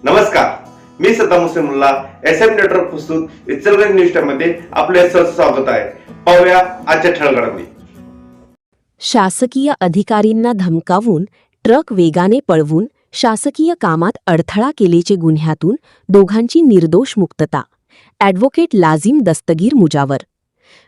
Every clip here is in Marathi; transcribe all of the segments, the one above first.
नमस्कार, मी सद्दाम हुसेन मुल्ला. SM नेटवर्क प्रस्तुत इचलकरंजी न्यूज टाइम मध्ये आपले सहर्ष स्वागत आहे. पाहूया आजच्या ठळक घडामोडी. शासकीय अधिकारींना धमकावून ट्रक वेगाने पळवून शासकीय कामात अडथळा केल्याचे गुन्ह्यातून दोघांची निर्दोष मुक्तता. ॲडव्होकेट लाझिम दस्तगीर मुजावर.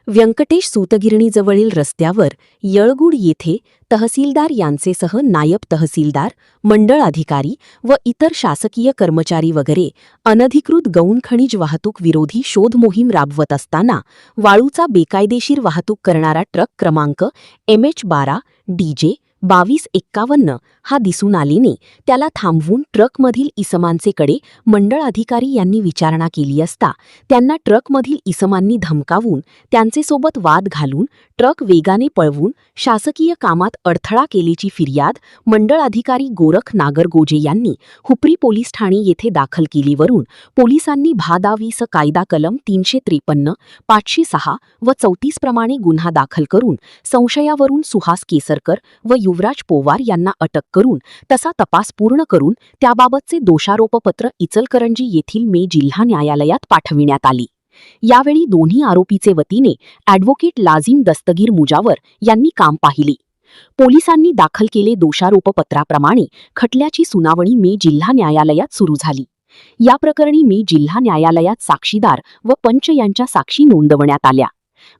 व्यंकटेश सूतगिरणीजवळील रस्त्यावर येळगुड येथे तहसीलदार यांचेसह नायब तहसीलदार, मंडळ अधिकारी व इतर शासकीय कर्मचारी वगैरे अनधिकृत गौण खनिज वाहतूक विरोधी शोध मोहीम राबवत असताना वाळूचा बेकायदेशीर वाहतूक करणारा ट्रक क्रमांक MH12DJ 2251 हा दिसून आल्याने त्याला थांबवून ट्रकमधील इसमांचेकडे मंडळ अधिकारी यांनी विचारणा केली असता त्यांना ट्रकमधील इसमांनी धमकावून त्यांचेसोबत वाद घालून ट्रक वेगाने पळवून शासकीय कामात अडथळा केल्याची फिर्याद मंडळ अधिकारी गोरख नागरगोजे यांनी हुपरी पोलीस ठाणे येथे दाखल केलीवरून पोलिसांनी भा-20 कायदा कलम 353, 506 व 34 प्रमाणे गुन्हा दाखल करून संशयावरून सुहास केसरकर व युवराज पोवार यांना अटक करून तसा तपास पूर्ण करून त्याबाबतचे दोषारोपपत्र इचलकरंजी येथील मे जिल्हा न्यायालयात पाठविण्यात आले. यावेळी दोन्ही आरोपीचे वतीने ॲडव्होकेट लाझिम दस्तगीर मुजावर यांनी काम पाहिले. पोलिसांनी दाखल केले दोषारोपपत्राप्रमाणे खटल्याची सुनावणी मे जिल्हा न्यायालयात सुरू झाली. या प्रकरणी मे जिल्हा न्यायालयात साक्षीदार व पंच यांच्या साक्षी नोंदवण्यात आल्या.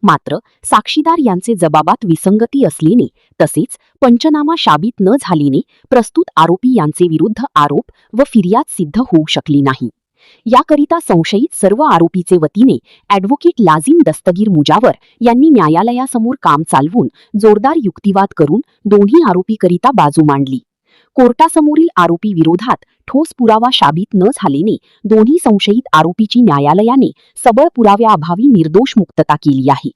मात्र साक्षीदार यांचे जबाबात विसंगती असल्याने तसेच पंचनामा शाबित न झाल्याने प्रस्तुत आरोपी यांचे विरुद्ध आरोप व फिर्याद सिद्ध होऊ शकली नाही. याकरिता संशयित सर्व आरोपीचे वतीने ॲडव्होकेट लाझिम दस्तगीर मुजावर यांनी न्यायालयासमोर काम चालवून जोरदार युक्तिवाद करून दोन्ही आरोपीकरिता बाजू मांडली. कोर्टासमोरील आरोपी विरोधात ठोस पुरावा शाबित न झाल्याने दोन्ही संशयित आरोपीची न्यायालयाने सबळ पुराव्याअभावी निर्दोष मुक्तता केली आहे.